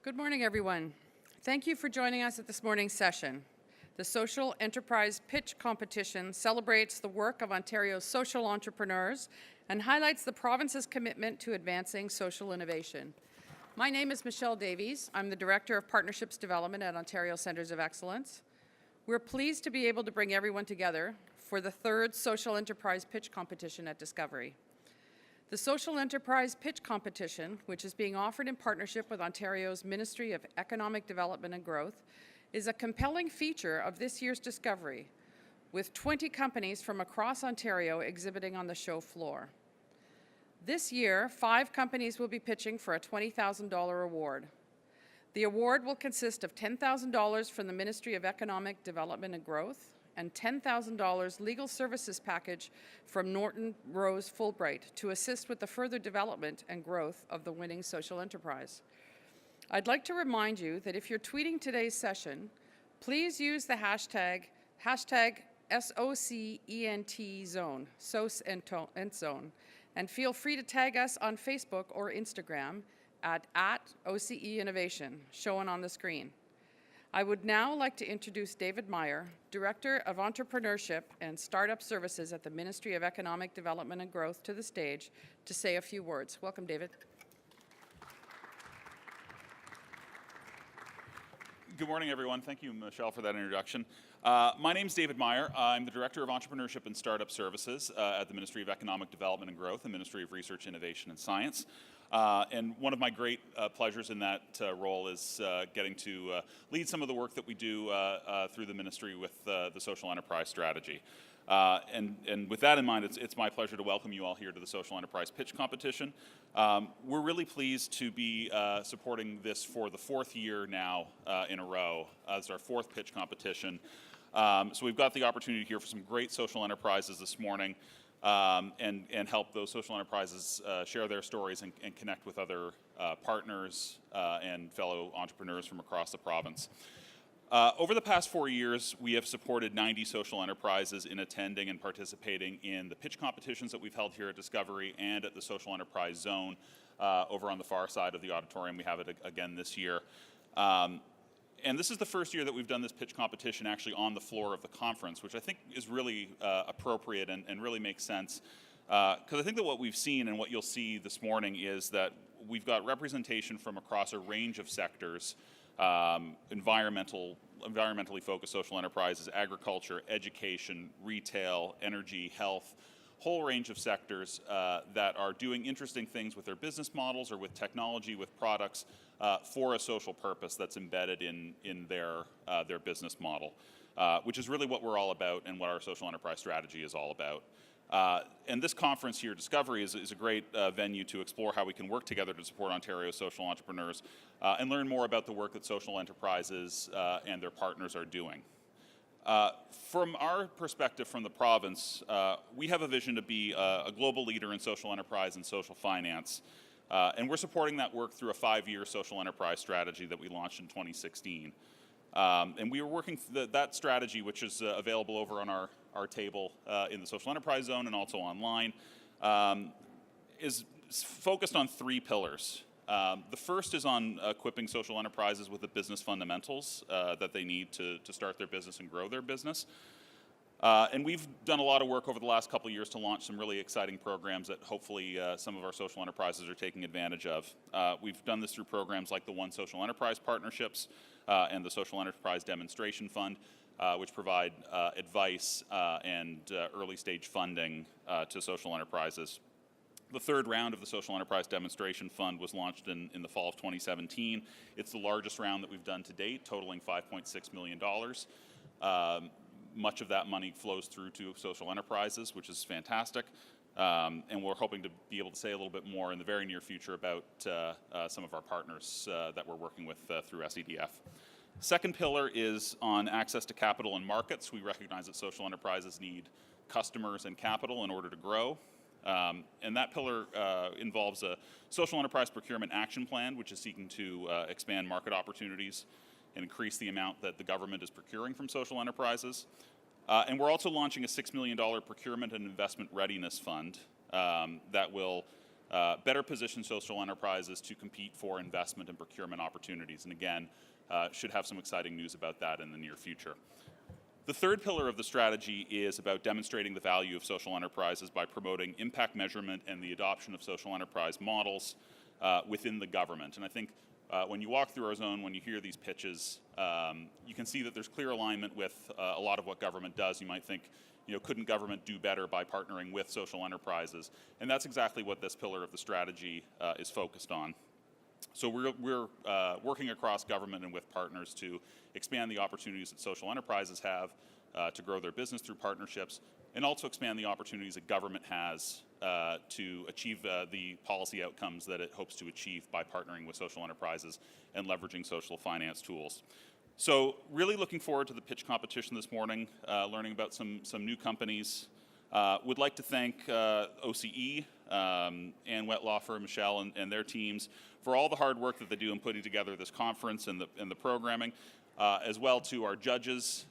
Good morning, everyone. Thank you for joining us at this morning's session. The Social Enterprise Pitch Competition celebrates the work of Ontario's social entrepreneurs and highlights the province's commitment to advancing social innovation. My name is Michelle Davies. I'm the Director of Partnerships Development at Ontario Centres of Excellence. We're pleased to be able to bring everyone together for the third Social Enterprise Pitch Competition at Discovery. The Social Enterprise Pitch Competition, which is being offered in partnership with Ontario's Ministry of Economic Development and Growth, is a compelling feature of this year's Discovery, with 20 companies from across Ontario exhibiting on the show floor. This year, 5 companies will be pitching for a $20,000 award. The award will consist of $10,000 from the Ministry of Economic Development and Growth and $10,000 legal services package from Norton Rose Fulbright to assist with the further development and growth of the winning social enterprise. I'd like to remind you that if you're tweeting today's session, please use the hashtag SOCENTZone, SOCENTZone, and feel free to tag us on Facebook or Instagram at OCE Innovation, shown on the screen. I would now like to introduce David Meyer, Director of Entrepreneurship and Startup Services at the Ministry of Economic Development and Growth, to the stage to say a few words. Welcome, David. Good morning, everyone. Thank you, Michelle, for that introduction. My name is David Meyer. I'm the Director of Entrepreneurship and Startup Services at the Ministry of Economic Development and Growth and Ministry of Research, Innovation and Science. And one of my great pleasures in that role is getting to lead some of the work that we do through the ministry with the social enterprise strategy. And with that in mind, it's my pleasure to welcome you all here to the Social Enterprise Pitch Competition. We're really pleased to be supporting this for the 4th year now in a row. It's our 4th pitch competition. So we've got the opportunity to hear from some great social enterprises this morning. And help those social enterprises share their stories and connect with other partners and fellow entrepreneurs from across the province. Over the past 4 years, we have supported 90 social enterprises in attending and participating in the pitch competitions that we've held here at Discovery and at the Social Enterprise Zone over on the far side of the auditorium. We have it again this year. And this is the first year that we've done this pitch competition actually on the floor of the conference, which I think is really appropriate and really makes sense. Because I think that what we've seen and what you'll see this morning is that we've got representation from across a range of sectors, environmentally focused social enterprises, agriculture, education, retail, energy, health, whole range of sectors that are doing interesting things with their business models or with technology, with products, for a social purpose that's embedded in their business model, which is really what we're all about and what our social enterprise strategy is all about. And this conference here, Discovery, is a great venue to explore how we can work together to support Ontario's social entrepreneurs and learn more about the work that social enterprises and their partners are doing. From our perspective from the province, we have a vision to be a global leader in social enterprise and social finance. And we're supporting that work through a 5-year social enterprise strategy that we launched in 2016. And we are working that strategy, which is available over on our table in the Social Enterprise Zone and also online, is focused on 3 pillars. The first is on equipping social enterprises with the business fundamentals that they need to start their business and grow their business. And we've done a lot of work over the last couple of years to launch some really exciting programs that hopefully some of our social enterprises are taking advantage of. We've done this through programs like the One Social Enterprise Partnerships and the Social Enterprise Demonstration Fund, which provide advice and early stage funding to social enterprises. The 3rd round of the Social Enterprise Demonstration Fund was launched in the fall of 2017. It's the largest round that we've done to date, totaling $5.6 million. Much of that money flows through to social enterprises, which is fantastic. And we're hoping to be able to say a little bit more in the very near future about some of our partners that we're working with through SEDF. Second pillar is on access to capital and markets. We recognize that social enterprises need customers and capital in order to grow. And that pillar involves a social enterprise procurement action plan, which is seeking to expand market opportunities and increase the amount that the government is procuring from social enterprises. And we're also launching a $6 million procurement and investment readiness fund that will better position social enterprises to compete for investment and procurement opportunities. And again, should have some exciting news about that in the near future. The third pillar of the strategy is about demonstrating the value of social enterprises by promoting impact measurement and the adoption of social enterprise models within the government. And I think when you walk through our zone, when you hear these pitches, you can see that there's clear alignment with a lot of what government does. You might think, couldn't government do better by partnering with social enterprises? And that's exactly what this pillar of the strategy is focused on. So we're working across government and with partners to expand the opportunities that social enterprises have to grow their business through partnerships, and also expand the opportunities that government has to achieve the policy outcomes that it hopes to achieve by partnering with social enterprises and leveraging social finance tools. So really looking forward to the pitch competition this morning, learning about some new companies. Would like to thank OCE, Ann Wettlaufer, Michelle, and their teams for all the hard work that they do in putting together this conference and the programming, as well to our judges,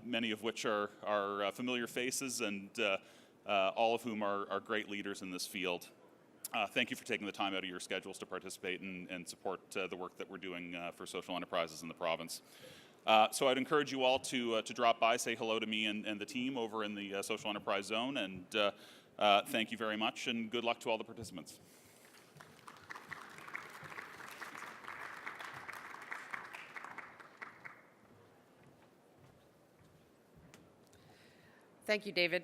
many of which are familiar faces, and all of whom are great leaders in this field. Thank you for taking the time out of your schedules to participate and support the work that we're doing for social enterprises in the province. So I'd encourage you all to drop by, say hello to me and the team over in the social enterprise zone, and thank you very much, and good luck to all the participants. Thank you, David.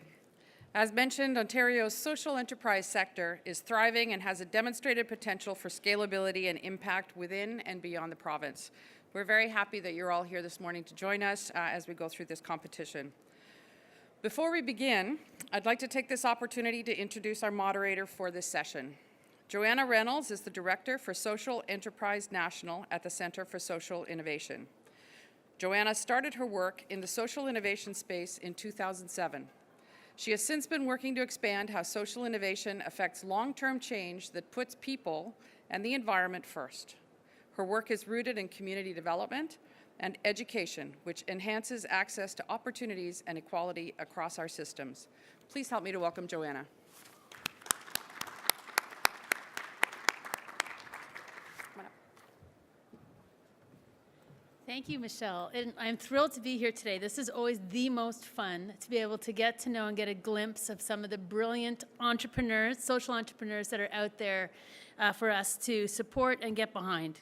As mentioned, Ontario's social enterprise sector is thriving and has a demonstrated potential for scalability and impact within and beyond the province. We're very happy that you're all here this morning to join us as we go through this competition. Before we begin, I'd like to take this opportunity to introduce our moderator for this session. Joanna Reynolds is the Director for Social Enterprise National at the Centre for Social Innovation. Joanna started her work in the social innovation space in 2007. She has since been working to expand how social innovation affects long-term change that puts people and the environment first. Her work is rooted in community development and education, which enhances access to opportunities and equality across our systems. Please help me to welcome Joanna. Thank you, Michelle. And I'm thrilled to be here today. This is always the most fun, to be able to get to know and get a glimpse of some of the brilliant entrepreneurs, social entrepreneurs that are out there for us to support and get behind.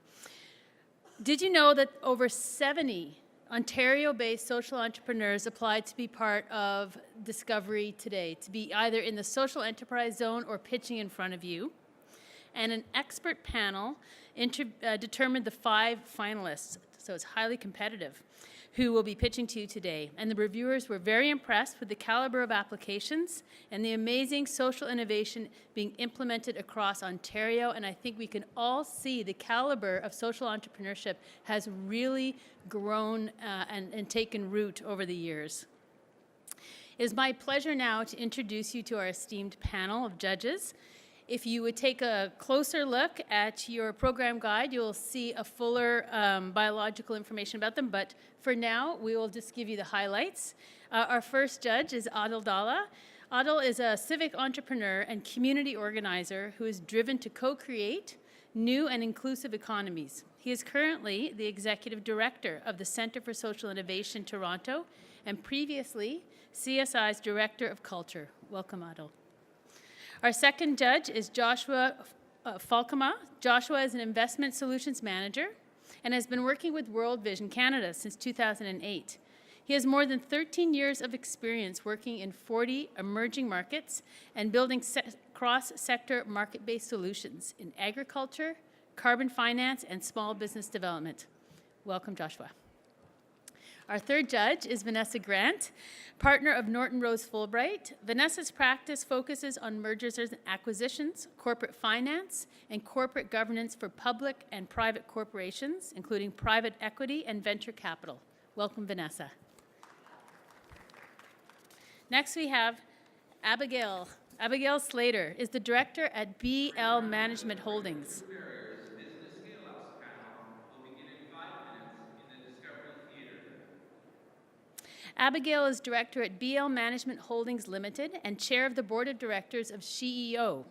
Did you know that over 70 Ontario-based social entrepreneurs applied to be part of Discovery today, to be either in the social enterprise zone or pitching in front of you? And an expert panel determined the 5 finalists, so it's highly competitive, who will be pitching to you today. And the reviewers were very impressed with the caliber of applications and the amazing social innovation being implemented across Ontario. And I think we can all see the caliber of social entrepreneurship has really grown and taken root over the years. It is my pleasure now to introduce you to our esteemed panel of judges. If you would take a closer look at your program guide, you'll see a fuller biological information about them. But for now, we will just give you the highlights. Our first judge is Adil Dalla. Adil is a civic entrepreneur and community organizer who is driven to co-create new and inclusive economies. He is currently the executive director of the Centre for Social Innovation Toronto and previously CSI's Director of Culture. Welcome, Adil. Our second judge is Joshua Falkema. Joshua is an investment solutions manager and has been working with World Vision Canada since 2008. He has more than 13 years of experience working in 40 emerging markets and building cross-sector market-based solutions in agriculture, carbon finance, and small business development. Welcome, Joshua. Our third judge is Vanessa Grant, partner of Norton Rose Fulbright. Vanessa's practice focuses on mergers and acquisitions, corporate finance, and corporate governance for public and private corporations, including private equity and venture capital. Welcome, Vanessa. Next, we have Abigail. Abigail Slater is the director at BL Management Holdings. Abigail is director at BL Management Holdings Limited and chair of the board of directors of SheEO.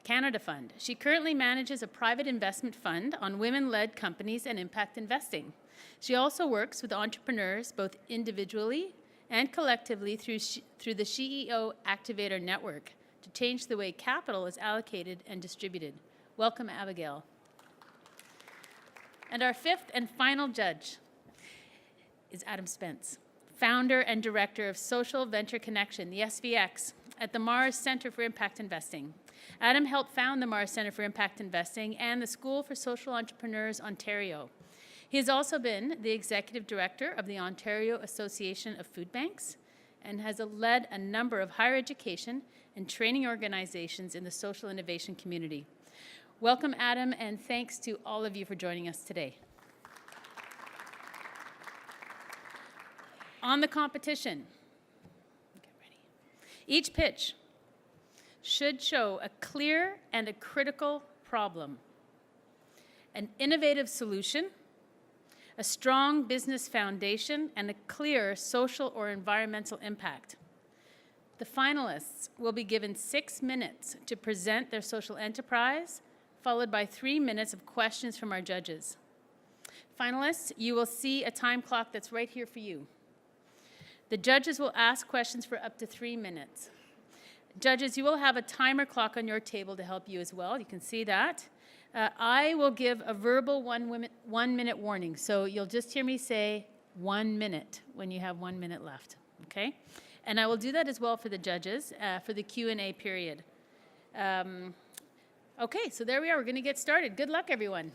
Canada Fund. She currently manages a private investment fund on women-led companies and impact investing. She also works with entrepreneurs both individually and collectively through the CEO Activator Network to change the way capital is allocated and distributed. Welcome, Abigail. And our fifth and final judge is Adam Spence, founder and director of Social Venture Connection, the SVX, at the Mars Center for Impact Investing. Adam helped found the Mars Center for Impact Investing and the School for Social Entrepreneurs, Ontario. He has also been the executive director of the Ontario Association of Food Banks and has led a number of higher education and training organizations in the social innovation community. Welcome, Adam, and thanks to all of you for joining us today. On the competition, get ready. Each pitch should show a clear and a critical problem, an innovative solution, a strong business foundation, and a clear social or environmental impact. The finalists will be given 6 minutes to present their social enterprise, followed by 3 minutes of questions from our judges. Finalists, you will see a time clock that's right here for you. The judges will ask questions for up to 3 minutes. Judges, you will have a timer clock on your table to help you as well. You can see that. I will give a verbal 1 minute warning, so you'll just hear me say 1 minute when you have 1 minute left, okay? And I will do that as well for the judges for the Q&A period. Okay, so there we are. We're going to get started. Good luck, everyone.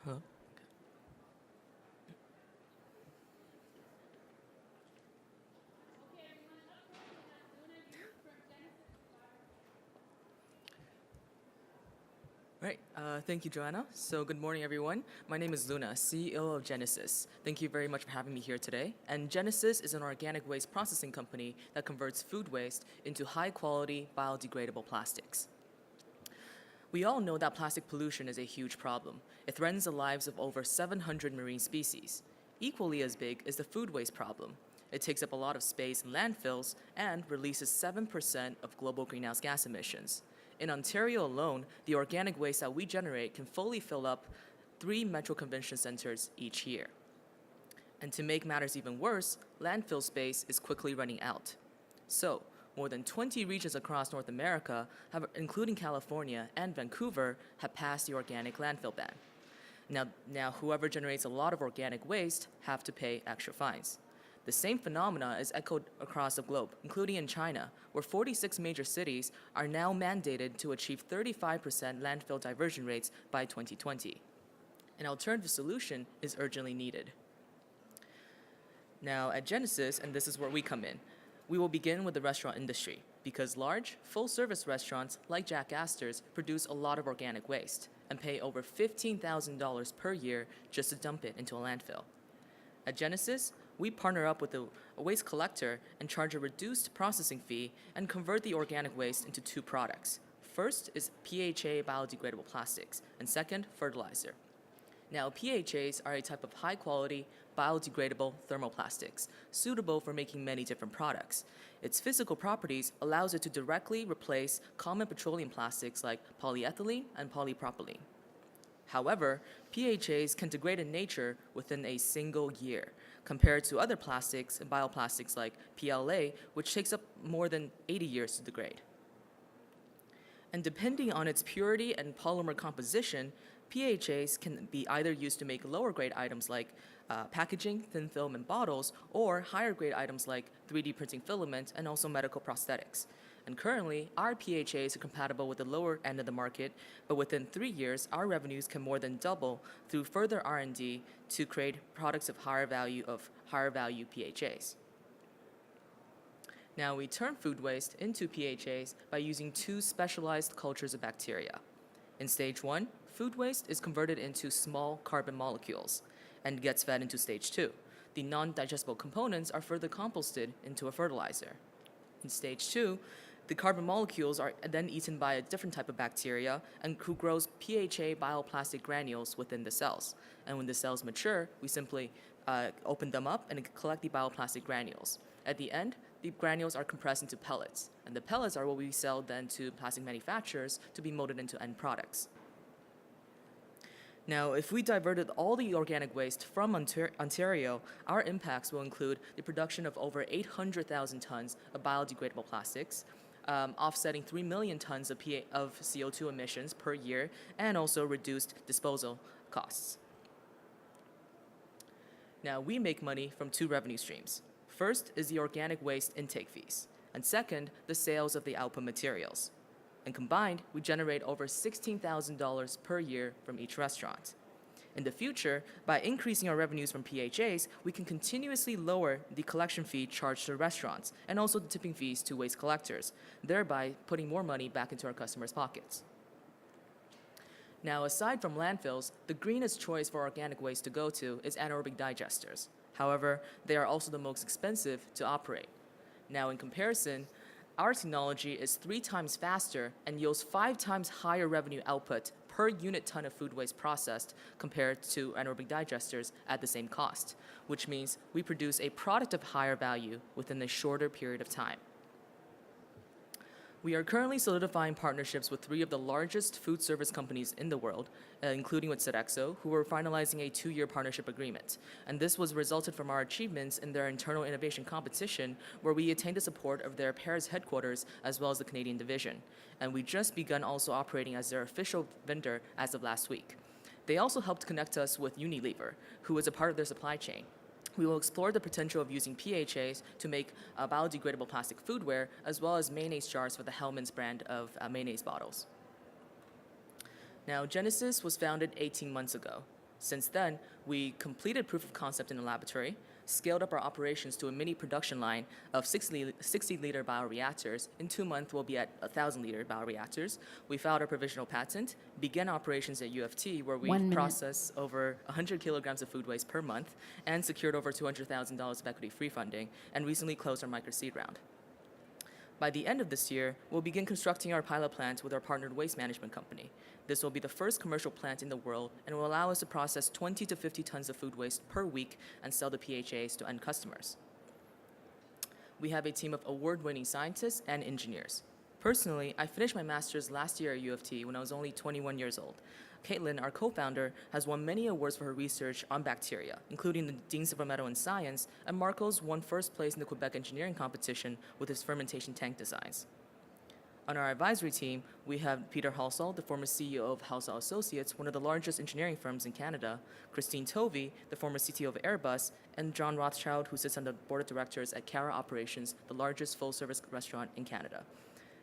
Hello? Right, thank you, Joanna. So good morning, everyone. My name is Luna, CEO of Genecis. Thank you very much for having me here today. And Genecis is an organic waste processing company that converts food waste into high-quality, biodegradable plastics. We all know that plastic pollution is a huge problem. It threatens the lives of over 700 marine species. Equally as big is the food waste problem. It takes up a lot of space in landfills and releases 7% of global greenhouse gas emissions. In Ontario alone, the organic waste that we generate can fully fill up 3 Metro Convention Centers each year. And to make matters even worse, landfill space is quickly running out. So, more than 20 regions across North America, including California and Vancouver, have passed the organic landfill ban. Now, whoever generates a lot of organic waste have to pay extra fines. The same phenomena is echoed across the globe, including in China, where 46 major cities are now mandated to achieve 35% landfill diversion rates by 2020. An alternative solution is urgently needed. Now, at Genecis, and this is where we come in, we will begin with the restaurant industry, because large, full-service restaurants like Jack Astor's produce a lot of organic waste and pay over $15,000 per year just to dump it into a landfill. At Genecis, we partner up with a waste collector and charge a reduced processing fee and convert the organic waste into 2 products. First is PHA biodegradable plastics, and second, fertilizer. Now, PHAs are a type of high-quality, biodegradable thermoplastics, suitable for making many different products. Its physical properties allows it to directly replace common petroleum plastics like polyethylene and polypropylene. However, PHAs can degrade in nature within a single year, compared to other plastics and bioplastics like PLA, which takes up more than 80 years to degrade. And depending on its purity and polymer composition, PHAs can be either used to make lower grade items like packaging, thin film, and bottles, or higher grade items like 3D printing filament and also medical prosthetics. And currently, our PHAs are compatible with the lower end of the market, but within 3 years, our revenues can more than double through further R&D to create products of higher value PHAs. Now, we turn food waste into PHAs by using 2 specialized cultures of bacteria. In stage 1, food waste is converted into small carbon molecules and gets fed into stage 2. The non-digestible components are further composted into a fertilizer. In stage 2, The carbon molecules are then eaten by a different type of bacteria and who grows PHA bioplastic granules within the cells. And when the cells mature, we simply open them up and collect the bioplastic granules. At the end, the granules are compressed into pellets, and the pellets are what we sell then to plastic manufacturers to be molded into end products. Now, if we diverted all the organic waste from Ontario, our impacts will include the production of over 800,000 tons of biodegradable plastics, offsetting 3 million tons of CO2 emissions per year, and also reduced disposal costs. Now, we make money from 2 revenue streams. First is the organic waste intake fees, and second, the sales of the output materials. And combined, we generate over $16,000 per year from each restaurant. In the future, by increasing our revenues from PHAs, we can continuously lower the collection fee charged to restaurants and also the tipping fees to waste collectors, thereby putting more money back into our customers' pockets. Now, aside from landfills, the greenest choice for organic waste to go to is anaerobic digesters. However, they are also the most expensive to operate. Now, in comparison, our technology is 3 times faster and yields 5 times higher revenue output per unit ton of food waste processed compared to anaerobic digesters at the same cost, which means we produce a product of higher value within a shorter period of time. We are currently solidifying partnerships with 3 of the largest food service companies in the world, including with Sodexo, who are finalizing a 2-year partnership agreement. And this was resulted from our achievements in their internal innovation competition, where we attained the support of their Paris headquarters as well as the Canadian division. And we just begun also operating as their official vendor as of last week. They also helped connect us with Unilever, who is a part of their supply chain. We will explore the potential of using PHAs to make biodegradable plastic foodware, as well as mayonnaise jars for the Hellmann's brand of mayonnaise bottles. Now, Genecis was founded 18 months ago. Since then, we completed proof of concept in the laboratory, scaled up our operations to a mini production line of 60-liter bioreactors. In 2 months, we'll be at 1,000-liter bioreactors. We filed our provisional patent, began operations at UFT, where we process over 100 kilograms of food waste per month, and secured over $200,000 of equity-free funding, and recently closed our micro-seed round. By the end of this year, we'll begin constructing our pilot plant with our partnered waste management company. This will be the first commercial plant in the world and will allow us to process 20 to 50 tons of food waste per week and sell the PHAs to end customers. We have a team of award-winning scientists and engineers. Personally, I finished my master's last year at UFT when I was only 21 years old. Caitlin, our co-founder, has won many awards for her research on bacteria, including the Dean Silver Medal in Science, and Marcos won first place in the Quebec engineering competition with his fermentation tank designs. On our advisory team, we have Peter Halsall, the former CEO of Halsall Associates, one of the largest engineering firms in Canada, Christine Tovey, the former CTO of Airbus, and John Rothschild, who sits on the board of directors at Cara Operations, the largest full-service restaurant in Canada.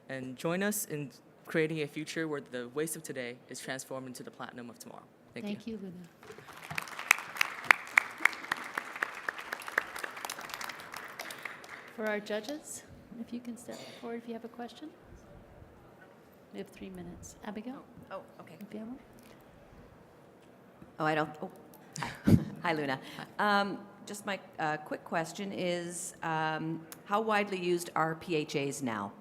And join us in creating a future where the waste of today is transformed into the platinum of tomorrow. Thank you. Thank you, Luna. For our judges, if you can step forward if you have a question. We have 3 minutes. Abigail? Oh, okay. If you have one. Oh, I don't. Oh. Hi, Luna. Just my quick question is, how widely used are PHAs now?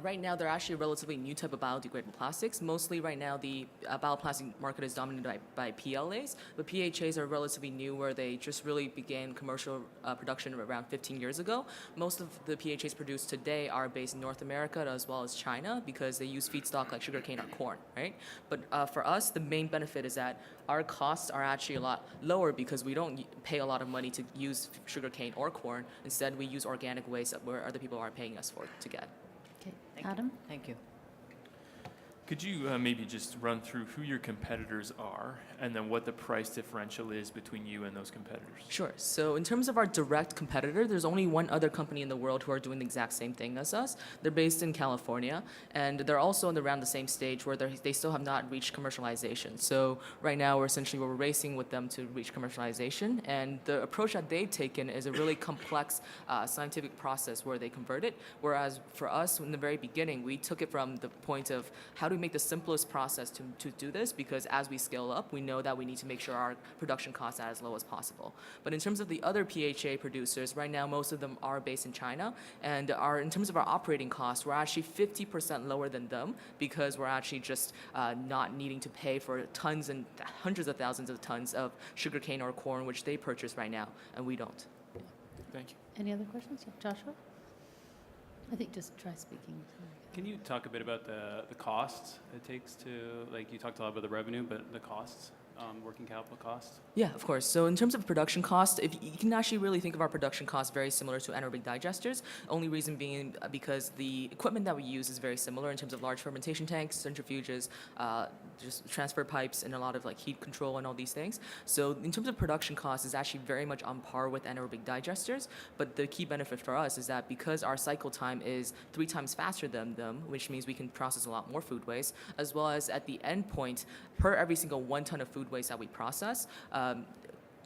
Right now, they're actually a relatively new type of biodegradable plastics. Mostly right now, the bioplastic market is dominated by PLAs, but PHAs are relatively new, where they just really began commercial production around 15 years ago. Most of the PHAs produced today are based in North America as well as China because they use feedstock like sugarcane or corn, right? But for us, the main benefit is that our costs are actually a lot lower because we don't pay a lot of money to use sugarcane or corn. Instead, we use organic waste where other people are paying us for to get. Okay. Adam? Thank you. Could you maybe just run through who your competitors are and then what the price differential is between you and those competitors? Sure. So in terms of our direct competitor, there's only one other company in the world who are doing the exact same thing as us. They're based in California, and they're also around the same stage where they still have not reached commercialization. So right now, we're racing with them to reach commercialization, and the approach that they've taken is a really complex scientific process where they convert it, whereas for us, in the very beginning, we took it from the point of how do we make the simplest process to do this, because as we scale up, we know that we need to make sure our production costs are as low as possible. But in terms of the other PHA producers, right now most of them are based in China, and in terms of our operating costs, we're actually 50% lower than them, because we're actually just not needing to pay for tons and hundreds of thousands of tons of sugarcane or corn, which they purchase right now, and we don't. Thank you. Any other questions? Yeah, Joshua? I think just try speaking. Can you talk a bit about the costs it takes to, like, you talked a lot about the revenue, but the costs, working capital costs? Yeah, of course. So in terms of production cost, if you can actually really think of our production costs very similar to anaerobic digesters. Only reason being because the equipment that we use is very similar in terms of large fermentation tanks, centrifuges, just transfer pipes, and a lot of like heat control and all these things. So in terms of production costs, it's actually very much on par with anaerobic digesters. But the key benefit for us is that because our cycle time is 3 times faster than them, which means we can process a lot more food waste, as well as at the end point, per every single 1 ton of food waste that we process,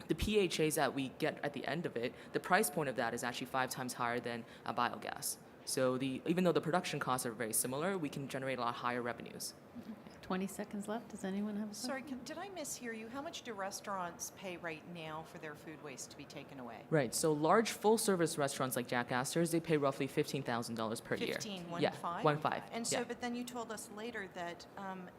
the PHAs that we get at the end of it, the price point of that is actually 5 times higher than biogas. So even though the production costs are very similar, we can generate a lot higher revenues. 20 seconds left. Does anyone have a question? Sorry, did I mishear you? How much do restaurants pay right now for their food waste to be taken away? Right. So large full-service restaurants like Jack Astor's, they pay roughly $15,000 per year. 15, Yeah, 1.5? 1.5. And so, yeah. but then you told us later that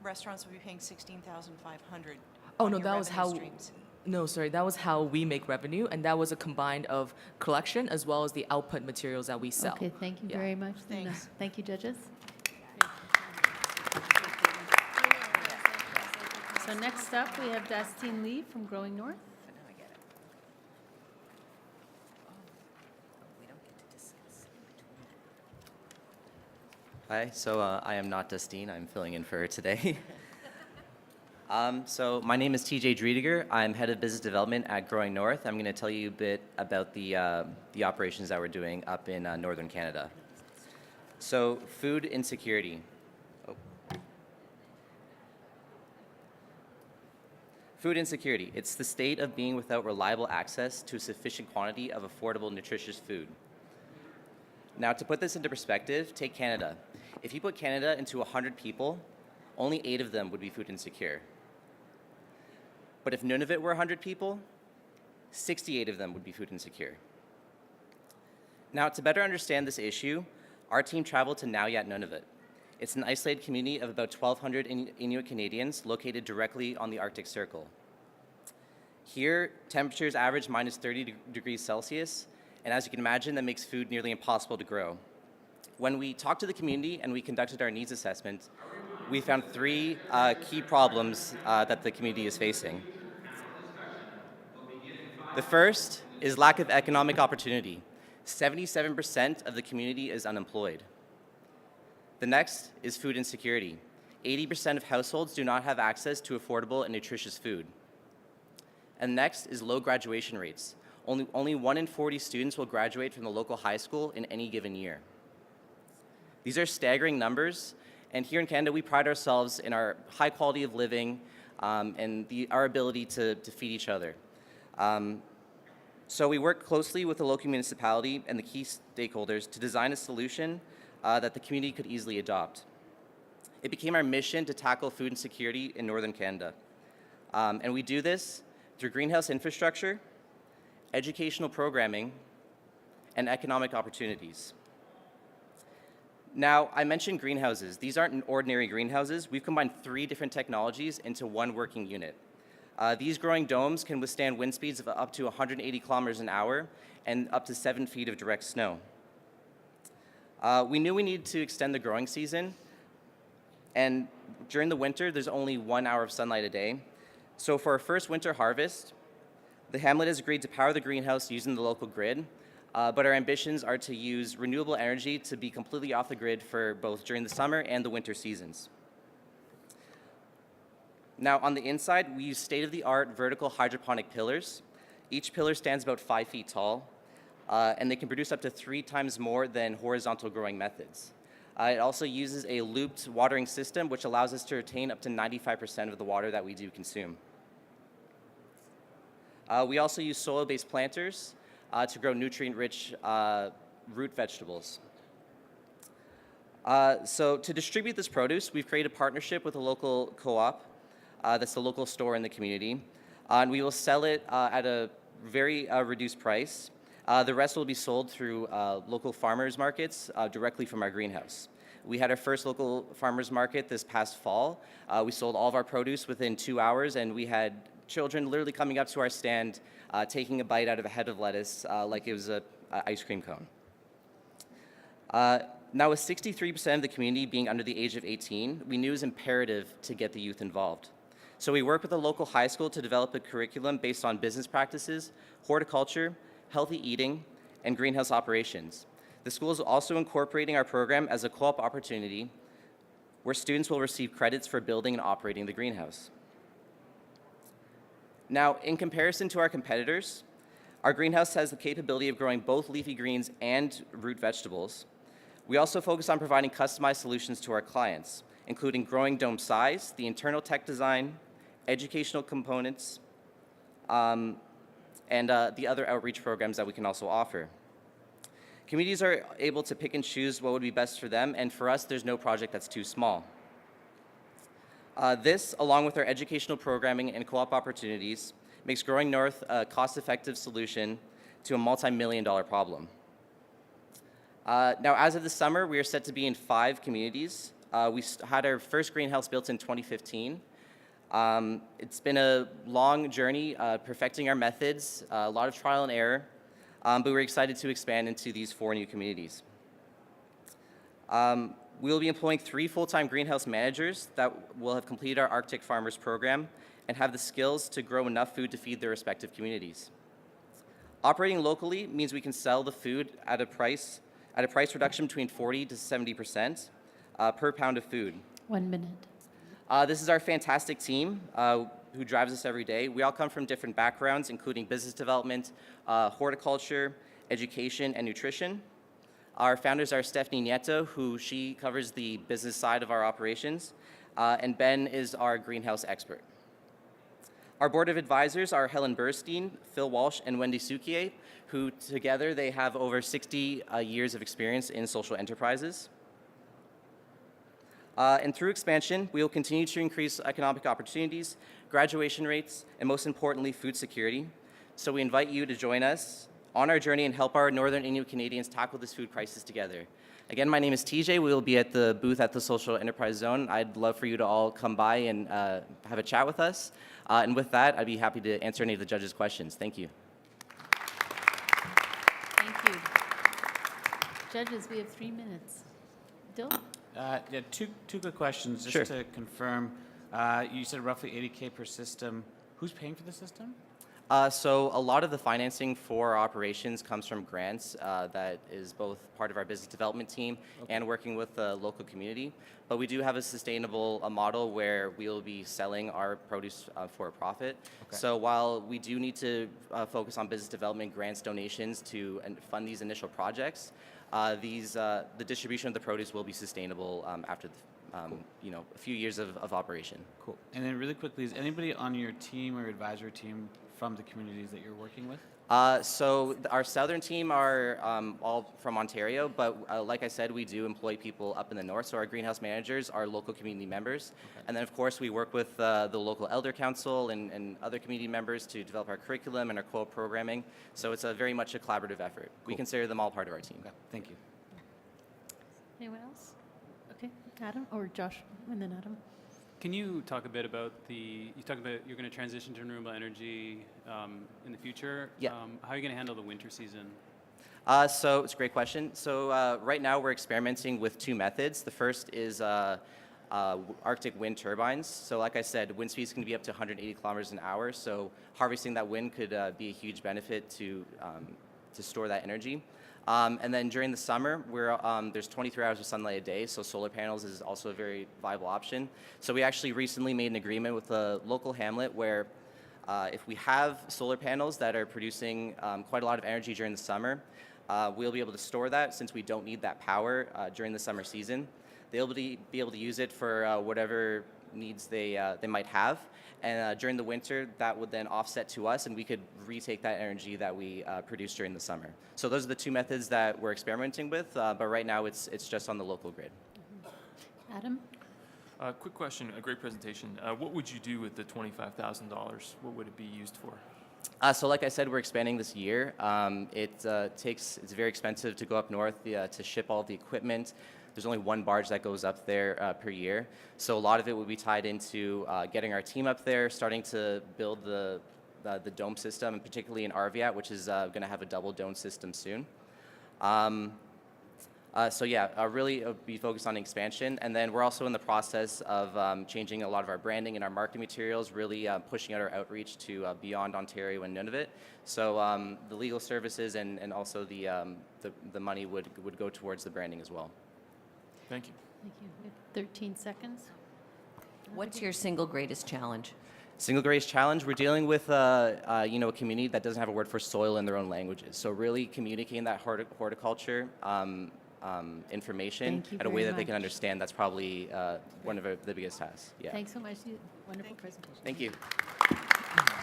restaurants will be paying $16,500. Oh, on no, your that was revenue how. streams. No, sorry, that was how we make revenue, and that was a combined of collection as well as the output materials that we sell. Okay, thank you Yeah. very much, Luna. Thanks. Thank you, judges. So next up, we have Dastine Lee from Growing North. Now I get it. We don't get to discuss Hi, so I am not Dustine. I'm filling in for her today. So my name is TJ Driediger. I'm head of business development at Growing North. I'm going to tell you a bit about the operations that we're doing up in northern Canada. So food insecurity. Food insecurity. It's the state of being without reliable access to a sufficient quantity of affordable, nutritious food. Now, to put this into perspective, take Canada. If you put Canada into 100 people, only 8 of them would be food insecure. But if none of it were 100 people, 68 of them would be food insecure. Now, to better understand this issue, our team traveled to Nauyat, Nunavut. It's an isolated community of about 1,200 Inuit Canadians located directly on the Arctic Circle. Here, temperatures average minus 30 degrees Celsius, and as you can imagine, that makes food nearly impossible to grow. When we talked to the community and we conducted our needs assessment, we found 3 key problems that the community is facing. The first is lack of economic opportunity. 77% of the community is unemployed. The next is food insecurity. 80% of households do not have access to affordable and nutritious food. And next is low graduation rates. Only 1 in 40 students will graduate from the local high school in any given year. These are staggering numbers, and here in Canada, we pride ourselves in our high quality of living and our ability to feed each other. So we work closely with the local municipality and the key stakeholders to design a solution that the community could easily adopt. It became our mission to tackle food insecurity in northern Canada. And we do this through greenhouse infrastructure, educational programming, and economic opportunities. Now, I mentioned greenhouses. These aren't ordinary greenhouses. We've combined 3 different technologies into one working unit. These growing domes can withstand wind speeds of up to 180 kilometers an hour and up to 7 feet of direct snow. We knew we needed to extend the growing season, and during the winter, there's only 1 hour of sunlight a day. So for our first winter harvest, the hamlet has agreed to power the greenhouse using the local grid, but our ambitions are to use renewable energy to be completely off the grid for both during the summer and the winter seasons. Now, on the inside, we use state-of-the-art vertical hydroponic pillars. Each pillar stands about 5 feet tall, and they can produce up to 3 times more than horizontal growing methods. It also uses a looped watering system, which allows us to retain up to 95% of the water that we do consume. We also use soil-based planters to grow nutrient-rich root vegetables. So to distribute this produce, we've created a partnership with a local co-op that's the local store in the community. And we will sell it at a very reduced price. The rest will be sold through local farmers markets directly from our greenhouse. We had our first local farmers market this past fall. We sold all of our produce within 2 hours, and we had children literally coming up to our stand, taking a bite out of a head of lettuce like it was an ice cream cone. Now, with 63% of the community being under the age of 18, we knew it was imperative to get the youth involved. So we worked with a local high school to develop a curriculum based on business practices, horticulture, healthy eating, and greenhouse operations. The school is also incorporating our program as a co-op opportunity where students will receive credits for building and operating the greenhouse. Now, in comparison to our competitors, our greenhouse has the capability of growing both leafy greens and root vegetables. We also focus on providing customized solutions to our clients, including growing dome size, the internal tech design, educational components, and the other outreach programs that we can also offer. Communities are able to pick and choose what would be best for them, and for us, there's no project that's too small. This, along with our educational programming and co-op opportunities, makes Growing North a cost-effective solution to a multi-million-dollar problem. Now, as of this summer, we are set to be in 5 communities. We had our first greenhouse built in 2015. It's been a long journey perfecting our methods, a lot of trial and error, but we're excited to expand into these 4 new communities. We will be employing 3 full-time greenhouse managers that will have completed our Arctic Farmers program and have the skills to grow enough food to feed their respective communities. Operating locally means we can sell the food at a price reduction between 40 to 70% per pound of food. 1 minute. This is our fantastic team who drives us every day. We all come from different backgrounds, including business development, horticulture, education, and nutrition. Our founders are Stephanie Nieto, who she covers the business side of our operations, and Ben is our greenhouse expert. Our board of advisors are Helen Burstein, Phil Walsh, and Wendy Sukier, who together they have over 60 years of experience in social enterprises. And through expansion, we will continue to increase economic opportunities, graduation rates, and most importantly, food security. So we invite you to join us on our journey and help our Northern Inuit Canadians tackle this food crisis together. Again, my name is TJ. We will be at the booth at the Social Enterprise Zone. I'd love for you to all come by and have a chat with us. And with that, I'd be happy to answer any of the judges' questions. Thank you. Thank you. Judges, we have 3 minutes. Dylan? Yeah, two good questions. Just Sure. to confirm, you said roughly $80K per system. Who's paying for the system? So a lot of the financing for our operations comes from grants that is both part of our business development team and working with the local community. But we do have a sustainable model where we will be selling our produce for a profit. Okay. So while we do need to focus on business development, grants, donations to fund these initial projects, the distribution of the produce will be sustainable after a few years of operation. Cool. And then really quickly, is anybody on your team or advisory team from the communities that you're working with? So our southern team are all from Ontario, but like I said, we do employ people up in the north. So our greenhouse managers are local community members. Okay. And then, of course, we work with the local elder council and other community members to develop our curriculum and our co-op programming. So it's very much a collaborative effort. Cool. We consider them all part of our team. Okay. Thank you. Anyone else? Okay, Adam or Josh, and then Adam. Can you talk a bit about you talked about you're going to transition to renewable energy in the future. Yeah. How are you going to handle the winter season? So it's a great question. So right now we're experimenting with 2 methods. The first is Arctic wind turbines. So like I said, wind speeds can be up to 180 kilometers an hour. So harvesting that wind could be a huge benefit to store that energy. And then during the summer, there's 23 hours of sunlight a day, so solar panels is also a very viable option. So we actually recently made an agreement with a local hamlet where if we have solar panels that are producing quite a lot of energy during the summer, we'll be able to store that since we don't need that power during the summer season. They'll be able to use it for whatever needs they might have. And during the winter, that would then offset to us, and we could retake that energy that we produce during the summer. So those are the 2 methods that we're experimenting with, but right now it's just on the local grid. Adam? Quick question, a great presentation. What would you do with the $25,000? What would it be used for? So like I said, we're expanding this year. It's very expensive to go up north to ship all the equipment. There's only one barge that goes up there per year. So a lot of it will be tied into getting our team up there, starting to build the dome system, and particularly in RVAT, which is going to have a double dome system soon. So yeah, really be focused on expansion. And then we're also in the process of changing a lot of our branding and our marketing materials, really pushing out our outreach to beyond Ontario and Nunavut. So the legal services and also the money would go towards the branding as well. Thank you. Thank you. We have 13 seconds. What's your single greatest challenge? Single greatest challenge, we're dealing with a community that doesn't have a word for soil in their own languages. So really communicating that horticulture information Thank you in a way very that they can much. understand, that's probably one of the biggest tasks. Yeah. Thanks so much. Wonderful presentation. Thank you.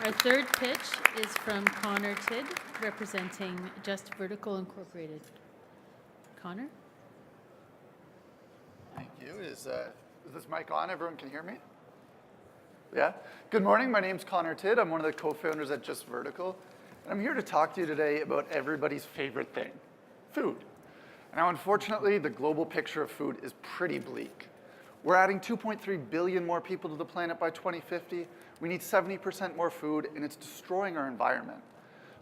Our third pitch is from Connor Tidd, representing Just Vertical Incorporated. Connor? Thank you. Is this mic on? Everyone can hear me? Yeah? Good morning. My name's Connor Tidd. I'm one of the co-founders at Just Vertical. And I'm here to talk to you today about everybody's favorite thing, food. Now, unfortunately, the global picture of food is pretty bleak. We're adding 2.3 billion more people to the planet by 2050. We need 70% more food, and it's destroying our environment.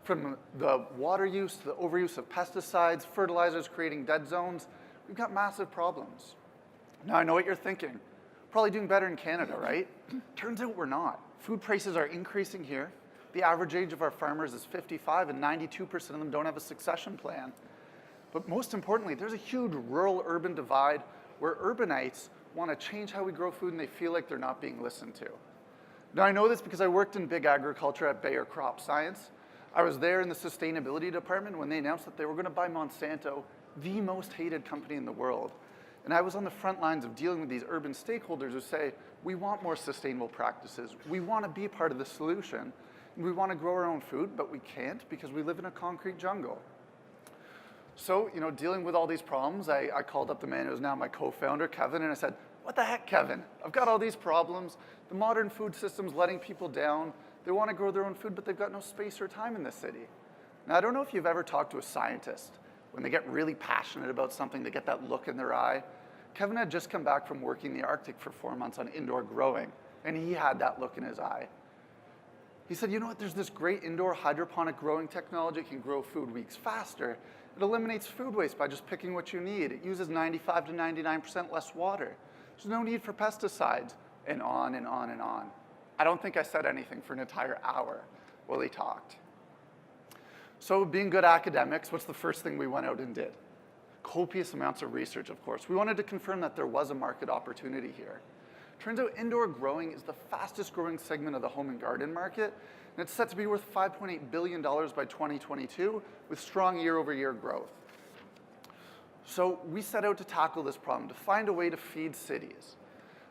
From the water use to the overuse of pesticides, fertilizers creating dead zones, we've got massive problems. Now, I know what you're thinking. Probably doing better in Canada, right? Turns out we're not. Food prices are increasing here. The average age of our farmers is 55, and 92% of them don't have a succession plan. But most importantly, there's a huge rural-urban divide where urbanites want to change how we grow food, and they feel like they're not being listened to. Now, I know this because I worked in big agriculture at Bayer Crop Science. I was there in the sustainability department when they announced that they were going to buy Monsanto, the most hated company in the world. And I was on the front lines of dealing with these urban stakeholders who say, we want more sustainable practices. We want to be part of the solution. And we want to grow our own food, but we can't because we live in a concrete jungle. So, dealing with all these problems, I called up the man who is now my co-founder, Kevin, and I said, what the heck, Kevin? I've got all these problems. The modern food system's letting people down. They want to grow their own food, but they've got no space or time in the city. Now, I don't know if you've ever talked to a scientist. When they get really passionate about something, they get that look in their eye. Kevin had just come back from working in the Arctic for 4 months on indoor growing, and he had that look in his eye. He said, you know what, there's this great indoor hydroponic growing technology that can grow food weeks faster. It eliminates food waste by just picking what you need. It uses 95 to 99% less water. There's no need for pesticides, and on and on and on. I don't think I said anything for an entire hour while he talked. So being good academics, what's the first thing we went out and did? Copious amounts of research, of course. We wanted to confirm that there was a market opportunity here. Turns out indoor growing is the fastest growing segment of the home and garden market, and it's set to be worth $5.8 billion by 2022 with strong year-over-year growth. So we set out to tackle this problem, to find a way to feed cities.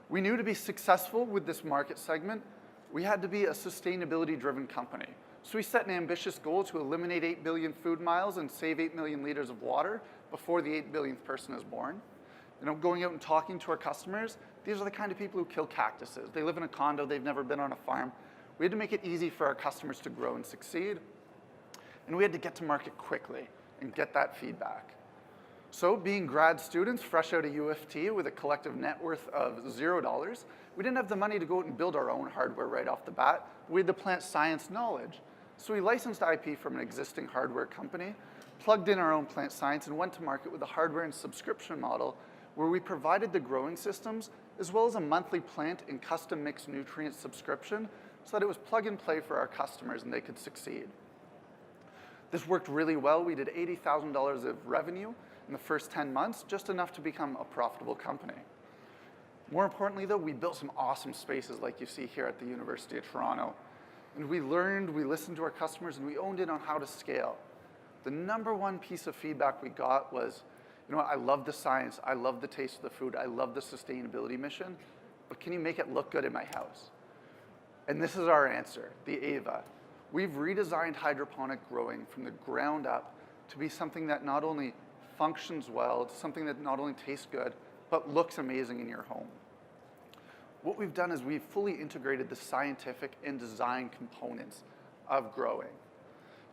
We knew to be successful with this market segment, we had to be a sustainability-driven company. So we set an ambitious goal to eliminate 8 billion food miles and save 8 million liters of water before the 8 billionth person is born. Going out and talking to our customers, these are the kind of people who kill cactuses. They live in a condo, they've never been on a farm. We had to make it easy for our customers to grow and succeed. And we had to get to market quickly and get that feedback. So being grad students fresh out of U of T with a collective net worth of $0, we didn't have the money to go out and build our own hardware right off the bat. We had the plant science knowledge. So we licensed IP from an existing hardware company, plugged in our own plant science, and went to market with a hardware and subscription model where we provided the growing systems as well as a monthly plant and custom mixed nutrient subscription so that it was plug and play for our customers and they could succeed. This worked really well. We did $80,000 of revenue in the first 10 months, just enough to become a profitable company. More importantly, though, we built some awesome spaces like you see here at the University of Toronto. And we learned, we listened to our customers, and we owned in on how to scale. The number one piece of feedback we got was, I love the science, I love the taste of the food, I love the sustainability mission, but can you make it look good in my house? And this is our answer, the AVA. We've redesigned hydroponic growing from the ground up to be something that not only functions well, it's something that not only tastes good, but looks amazing in your home. What we've done is we've fully integrated the scientific and design components of growing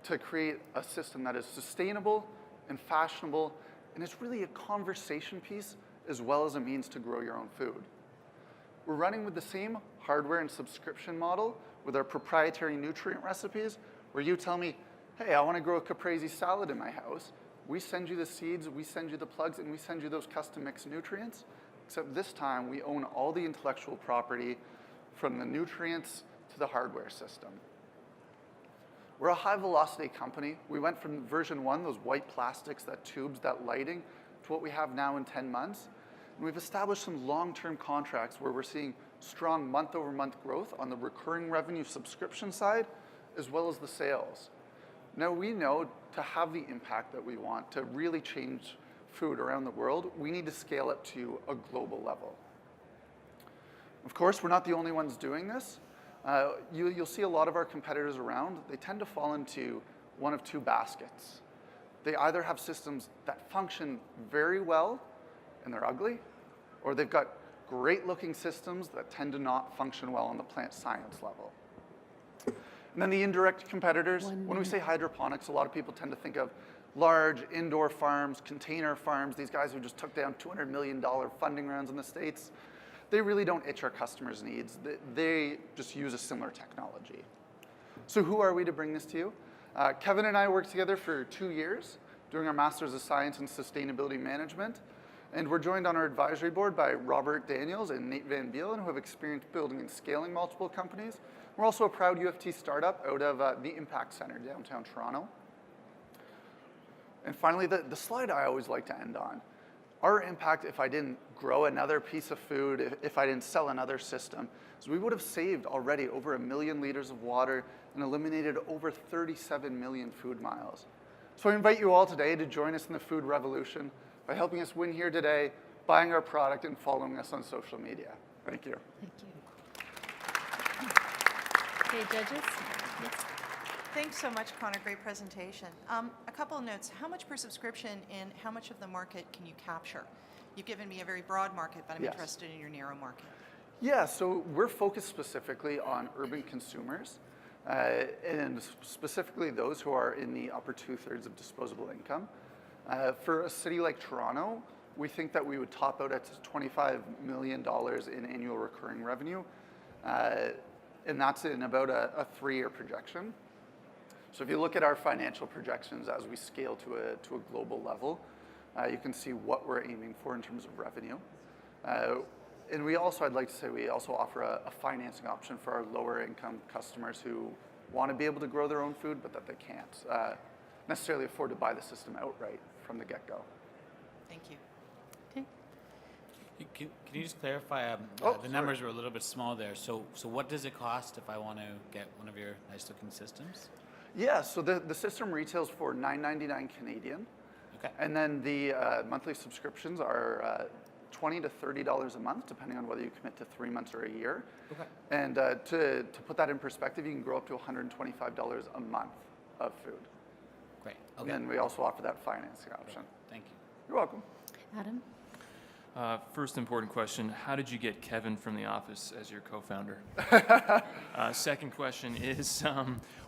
to create a system that is sustainable and fashionable, and it's really a conversation piece as well as a means to grow your own food. We're running with the same hardware and subscription model with our proprietary nutrient recipes, where you tell me, hey, I want to grow a caprese salad in my house. We send you the seeds, we send you the plugs, and we send you those custom mixed nutrients. Except this time, we own all the intellectual property from the nutrients to the hardware system. We're a high velocity company. We went from version 1, those white plastics, that tubes, that lighting, to what we have now in 10 months. And we've established some long-term contracts where we're seeing strong month-over-month growth on the recurring revenue subscription side, as well as the sales. Now, we know to have the impact that we want, to really change food around the world, we need to scale it to a global level. Of course, we're not the only ones doing this. You'll see a lot of our competitors around. They tend to fall into one of two baskets. They either have systems that function very well and they're ugly, or they've got great looking systems that tend to not function well on the plant science level. And then the indirect competitors, when we say hydroponics, a lot of people tend to think of large indoor farms, container farms, these guys who just took down $200 million funding rounds in the States. They really don't itch our customers' needs. They just use a similar technology. So who are we to bring this to you? Kevin and I worked together for 2 years doing our Masters of Science in Sustainability Management. And we're joined on our advisory board by Robert Daniels and Nate Van Beelen, who have experience building and scaling multiple companies. We're also a proud UFT startup out of the Impact Center, downtown Toronto. And finally, the slide I always like to end on. Our impact, if I didn't grow another piece of food, if I didn't sell another system, is we would have saved already over 1 million liters of water and eliminated over 37 million food miles. So I invite you all today to join us in the food revolution by helping us win here today, buying our product, and following us on social media. Thank you. Thank you. Okay, judges? Yes. Thanks so much, Connor. Great presentation. A couple of notes. How much per subscription and how much of the market can you capture? You've given me a very broad market, but I'm interested in your narrow market. Yeah, so we're focused specifically on urban consumers, and specifically those who are in the upper 2/3 of disposable income. For a city like Toronto, we think that we would top out at $25 million in annual recurring revenue, and that's in about a 3-year projection. So if you look at our financial projections as we scale to a global level, you can see what we're aiming for in terms of revenue. And we also, I'd like to say, we also offer a financing option for our lower income customers who want to be able to grow their own food, but that they can't necessarily afford to buy the system outright from the get-go. Thank you. Okay. Can you just clarify? The numbers were a little bit small there. So what does it cost if I want to get one of your nice-looking systems? Yeah, so the system retails for $9.99 Canadian. Okay. And then the monthly subscriptions are $20 to $30 a month, depending on whether you commit to 3 months or a year. Okay. And to put that in perspective, you can grow up to $125 a month of food. Great. And Okay. then we also offer that financing option. Thank you. You're welcome. Adam? First important question, how did you get Kevin from the office as your co-founder? Second question is,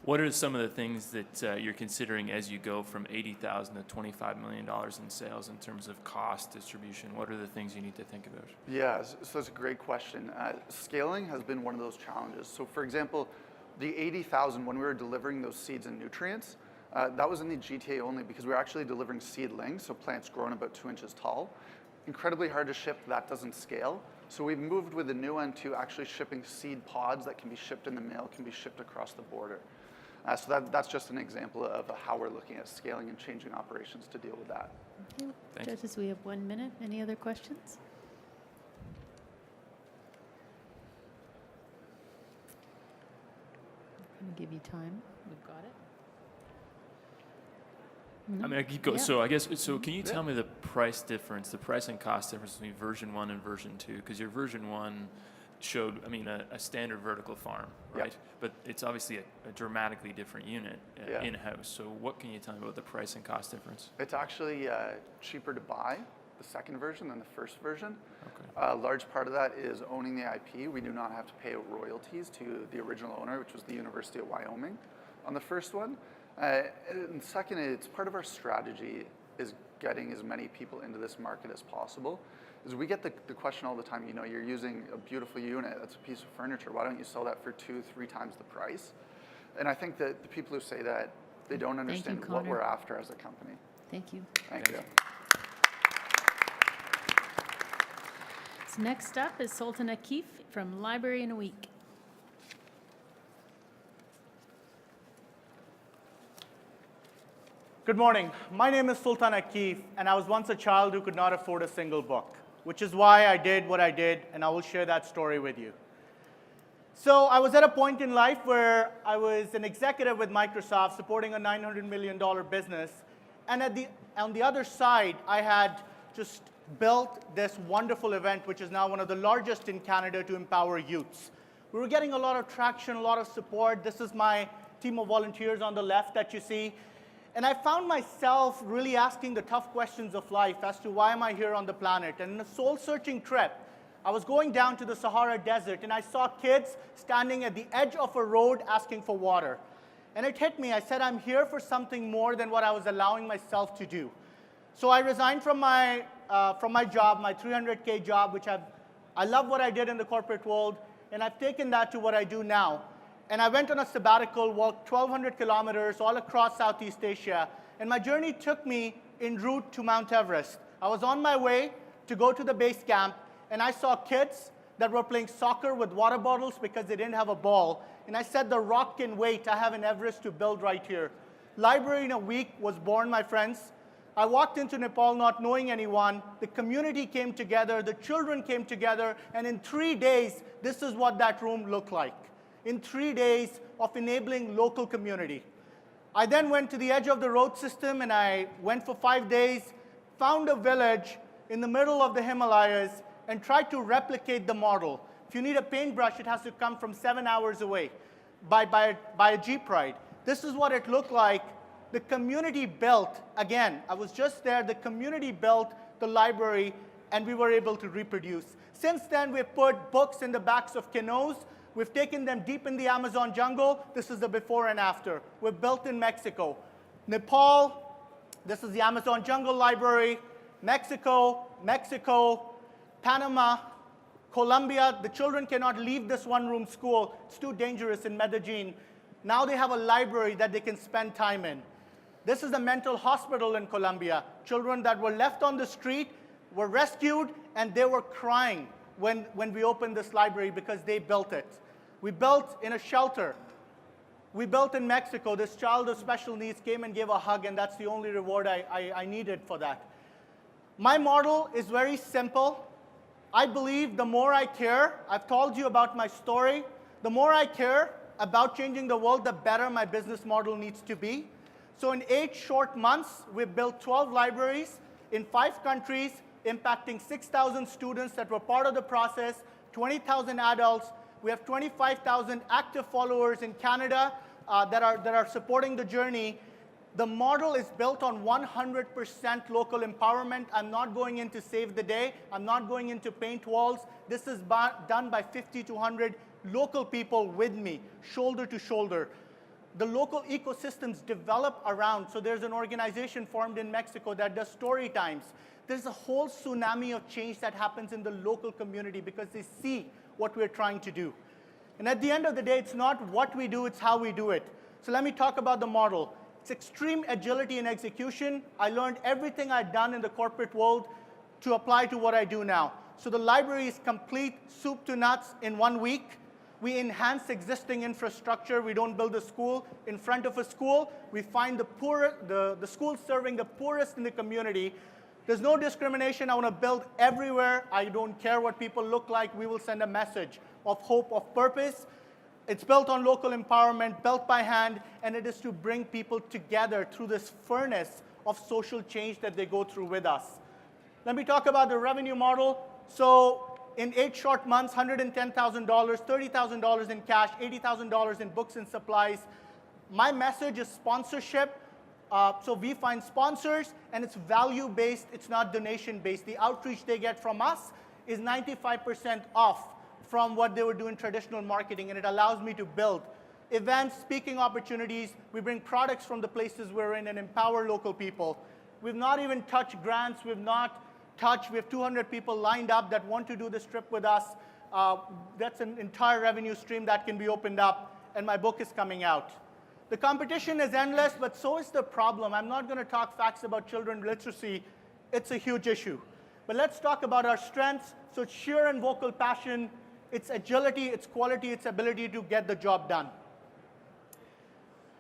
what are some of the things that you're considering as you go from $80,000 to $25 million in sales in terms of cost distribution? What are the things you need to think about? Yeah, so that's a great question. Scaling has been one of those challenges. So for example, the 80,000, when we were delivering those seeds and nutrients, that was in the GTA only because we were actually delivering seedlings, so plants grown about 2 inches tall. Incredibly hard to ship, that doesn't scale. So we've moved with the new one to actually shipping seed pods that can be shipped in the mail, can be shipped across the border. So that's just an example of how we're looking at scaling and changing operations to deal with that. Okay. Thank you. Judges, we have 1 minute. Any other questions? I'm going to give you time. We've got it. I mean, I keep going. Yeah. So I guess, so can you tell me the price difference, the price and cost difference between version 1 and version 2? Because your version 1 showed, I mean, a standard vertical farm, right? Yep. But it's obviously a dramatically different unit Yeah. in-house. So what can you tell me about the price and cost difference? It's actually cheaper to buy the second version than the first version. A large part of that is owning the IP. We do not have to pay out royalties to the original owner, which was the University of Wyoming on the first one. And second, it's part of our strategy is getting as many people into this market as possible. Is we get the question all the time, you know, you're using a beautiful unit, that's a piece of furniture, why don't you sell that for 2-3 times the price? And I think that the people who say that, they don't understand what Connor. we're after as a company. Thank you. Thank you. So next up is Sultan Akif from Library in a Week. Good morning. My name is Sultan Akif, and I was once a child who could not afford a single book, which is why I did what I did, and I will share that story with you. So I was at a point in life where I was an executive with Microsoft supporting a $900 million business, and on the other side, I had just built this wonderful event, which is now one of the largest in Canada to empower youths. We were getting a lot of traction, a lot of support. This is my team of volunteers on the left that you see. And I found myself really asking the tough questions of life as to why am I here on the planet. And in a soul-searching trip, I was going down to the Sahara Desert, and I saw kids standing at the edge of a road asking for water. And it hit me. I said, I'm here for something more than what I was allowing myself to do. So I resigned from my job, my 300K job, which I love what I did in the corporate world, and I've taken that to what I do now. And I went on a sabbatical, walked 1,200 kilometers all across Southeast Asia, and my journey took me en route to Mount Everest. I was on my way to go to the base camp, and I saw kids that were playing soccer with water bottles because they didn't have a ball. And I said, the rock can wait. I have an Everest to build right here. Library in a Week was born, my friends. I walked into Nepal not knowing anyone. The community came together. The children came together. And in 3 days, this is what that room looked like. In 3 days of enabling local community. I then went to the edge of the road system, and I went for 5 days, found a village in the middle of the Himalayas, and tried to replicate the model. If you need a paintbrush, it has to come from 7 hours away by a Jeep ride. This is what it looked like. The community built, again, I was just there, the community built the library, and we were able to reproduce. Since then, we've put books in the backs of canoes. We've taken them deep in the Amazon jungle. This is the before and after. We're built in Mexico. Nepal, this is the Amazon jungle library. Mexico, Panama, Colombia. The children cannot leave this one-room school. It's too dangerous in Medellin. Now they have a library that they can spend time in. This is the mental hospital in Colombia. Children that were left on the street were rescued, and they were crying when we opened this library because they built it. We built in a shelter. We built in Mexico. This child with special needs came and gave a hug, and that's the only reward I needed for that. My model is very simple. I believe the more I care, I've told you about my story, the more I care about changing the world, the better my business model needs to be. So in 8 short months, we've built 12 libraries in 5 countries, impacting 6,000 students that were part of the process, 20,000 adults. We have 25,000 active followers in Canada that are supporting the journey. The model is built on 100% local empowerment. I'm not going in to save the day. I'm not going in to paint walls. This is done by 50 to 100 local people with me, shoulder to shoulder. The local ecosystems develop around. So there's an organization formed in Mexico that does story times. There's a whole tsunami of change that happens in the local community because they see what we're trying to do. And at the end of the day, it's not what we do, it's how we do it. So let me talk about the model. It's extreme agility in execution. I learned everything I'd done in the corporate world to apply to what I do now. So the library is complete, soup to nuts, in 1 week. We enhance existing infrastructure. We don't build a school in front of a school. We find the schools serving the poorest in the community. There's no discrimination. I want to build everywhere. I don't care what people look like. We will send a message of hope, of purpose. It's built on local empowerment, built by hand, and it is to bring people together through this furnace of social change that they go through with us. Let me talk about the revenue model. So in 8 short months, $110,000, $30,000 in cash, $80,000 in books and supplies. My message is sponsorship. So we find sponsors, and it's value-based. It's not donation-based. The outreach they get from us is 95% off from what they would do in traditional marketing, and it allows me to build events, speaking opportunities. We bring products from the places we're in and empower local people. We've not even touched grants. We have 200 people lined up that want to do this trip with us. That's an entire revenue stream that can be opened up, and my book is coming out. The competition is endless, but so is the problem. I'm not going to talk facts about children literacy. It's a huge issue. But let's talk about our strengths. So it's sheer and vocal passion, it's agility, it's quality, it's ability to get the job done.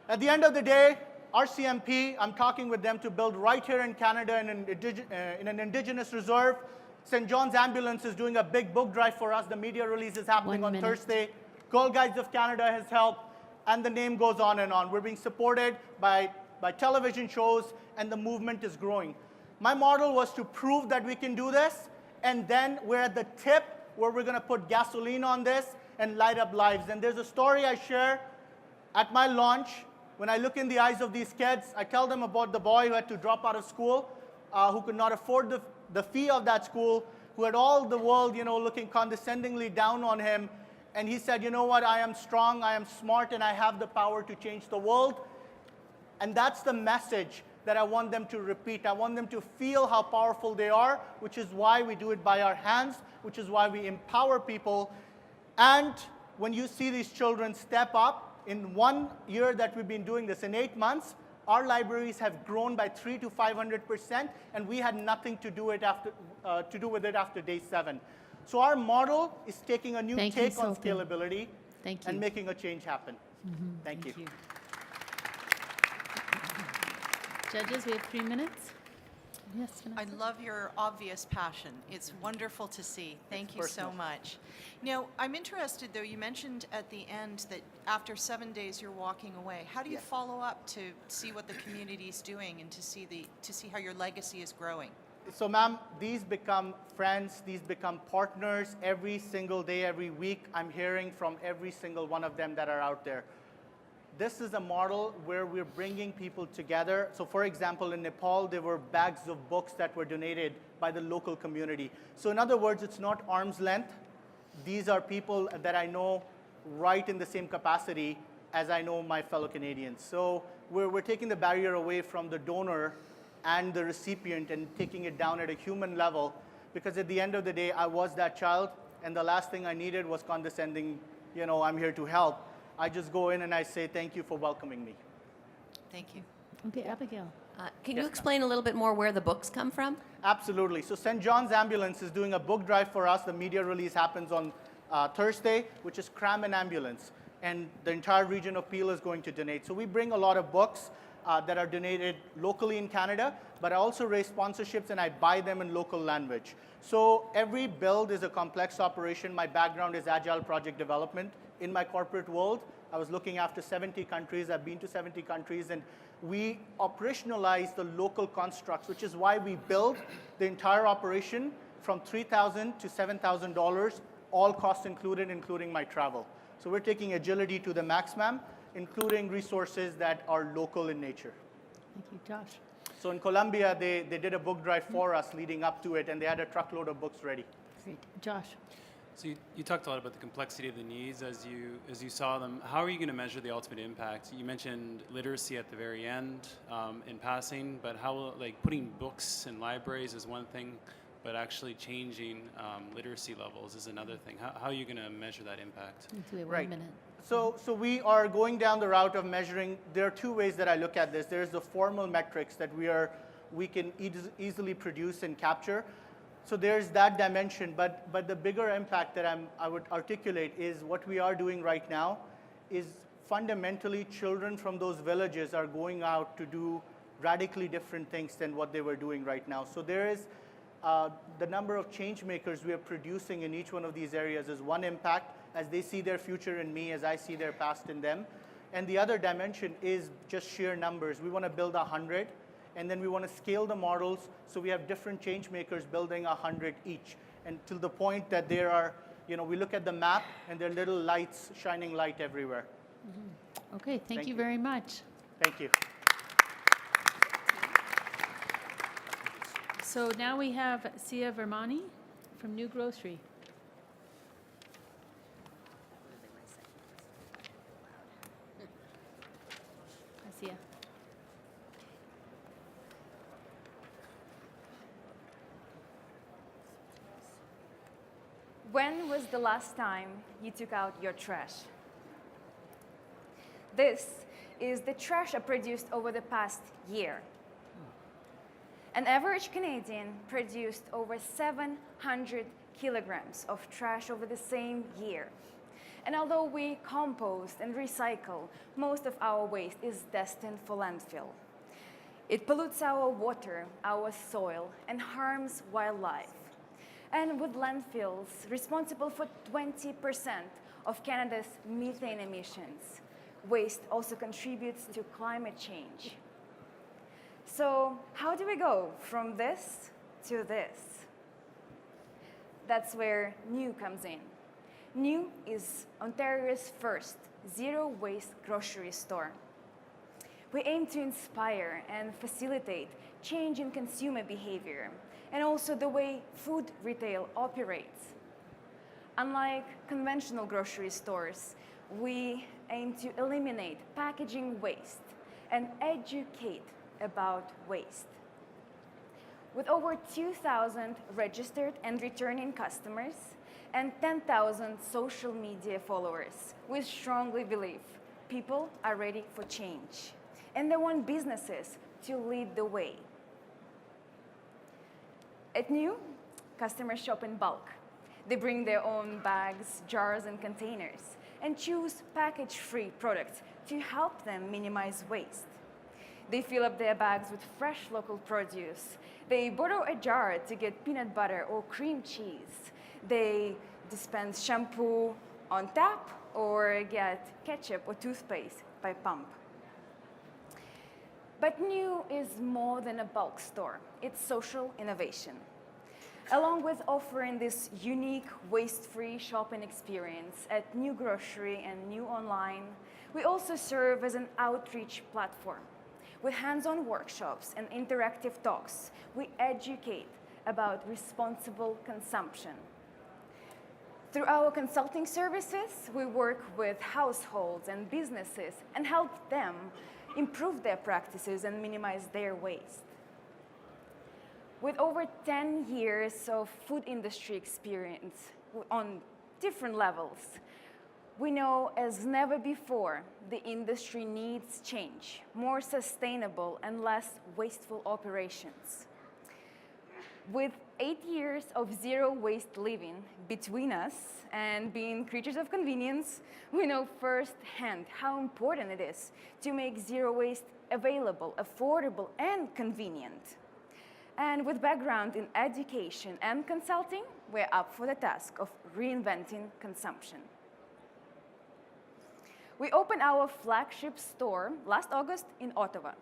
At the end of the day, RCMP, I'm talking with them to build right here in Canada in an indigenous reserve. St. John's Ambulance is doing a big book drive for us. The media release is happening on Thursday. Girl Guides of Canada has helped, and the name goes on and on. We're being supported by television shows, and the movement is growing. My model was to prove that we can do this, and then we're at the tip where we're going to put gasoline on this and light up lives. And there's a story I share at my launch. When I look in the eyes of these kids, I tell them about the boy who had to drop out of school, who could not afford the fee of that school, who had all the world, looking condescendingly down on him. And he said, you know what, I am strong, I am smart, and I have the power to change the world. And that's the message that I want them to repeat. I want them to feel how powerful they are, which is why we do it by our hands, which is why we empower people. And when you see these children step up, in 1 year that we've been doing this, in 8 months, our libraries have grown by 300% to 500%, and we had nothing to do with it after day 7. So our model is taking a new take on scalability and making a change happen. Thank you. Judges, we have 3 minutes. Yes, I love your obvious passion. It's wonderful to see. Thank you so much. Now, I'm interested, though, you mentioned at the end that after 7 days you're walking away. How do you follow up to see what the community is doing and to see how your legacy is growing? So, ma'am, these become friends, these become partners. Every single day, every week, I'm hearing from every single one of them that are out there. This is a model where we're bringing people together. So for example, in Nepal, there were bags of books that were donated by the local community. So in other words, it's not arm's length. These are people that I know right in the same capacity as I know my fellow Canadians. So we're taking the barrier away from the donor and the recipient and taking it down at a human level, because at the end of the day, I was that child, and the last thing I needed was condescending, I'm here to help. I just go in and I say, thank you for welcoming me. Thank you. Okay, Abigail. Can you explain a little bit more where the books come from? Absolutely. So St. John's Ambulance is doing a book drive for us. The media release happens on Thursday, which is Cram an Ambulance. And the entire region of Peel is going to donate. So we bring a lot of books that are donated locally in Canada, but I also raise sponsorships and I buy them in local language. So every build is a complex operation. My background is agile project development. In my corporate world, I was looking after 70 countries. I've been to 70 countries, and we operationalize the local constructs, which is why we build the entire operation from $3,000 to $7,000, all costs included, including my travel. So we're taking agility to the max, ma'am, including resources that are local in nature. Thank you, Josh. So in Colombia, they did a book drive for us leading up to it, and they had a truckload of books ready. Great. Josh. So you talked a lot about the complexity of the needs as you saw them. How are you going to measure the ultimate impact? You mentioned literacy at the very end in passing, but how putting books in libraries is one thing, but actually changing literacy levels is another thing. How are you going to measure that impact? We have 1 minute. So we are going down the route of measuring. There are 2 ways that I look at this. There's the formal metrics that we can easily produce and capture. So there's that dimension, but the bigger impact that I would articulate is what we are doing right now is fundamentally children from those villages are going out to do radically different things than what they were doing right now. So there is the number of change makers we are producing in each one of these areas is one impact, as they see their future in me, as I see their past in them. And the other dimension is just sheer numbers. We want to build 100. And then we want to scale the models so we have different change makers building 100 each. And to the point that there are, we look at the map and there are little lights, shining light everywhere. Okay, thank you very much. Thank you. So now we have Sia Vermani from New Grocery. Hi, Sia. When was the last time you took out your trash? This is the trash I produced over the past year. An average Canadian produced over 700 kilograms of trash over the same year. And although we compost and recycle, most of our waste is destined for landfill. It pollutes our water, our soil, and harms wildlife. And with landfills responsible for 20% of Canada's methane emissions, waste also contributes to climate change. So how do we go from this to this? That's where New comes in. New is Ontario's first zero-waste grocery store. We aim to inspire and facilitate change in consumer behavior and also the way food retail operates. Unlike conventional grocery stores, we aim to eliminate packaging waste and educate about waste. With over 2,000 registered and returning customers and 10,000 social media followers, we strongly believe people are ready for change and they want businesses to lead the way. At New, customers shop in bulk. They bring their own bags, jars, and containers and choose package-free products to help them minimize waste. They fill up their bags with fresh local produce. They borrow a jar to get peanut butter or cream cheese. They dispense shampoo on tap or get ketchup or toothpaste by pump. But New is more than a bulk store. It's social innovation. Along with offering this unique waste-free shopping experience at New Grocery and New Online, we also serve as an outreach platform. With hands-on workshops and interactive talks, we educate about responsible consumption. Through our consulting services, we work with households and businesses and help them improve their practices and minimize their waste. With over 10 years of food industry experience on different levels, we know as never before the industry needs change, more sustainable and less wasteful operations. With 8 years of zero waste living between us and being creatures of convenience, we know firsthand how important it is to make zero waste available, affordable, and convenient. And with background in education and consulting, we're up for the task of reinventing consumption. We opened our flagship store last August in Ottawa.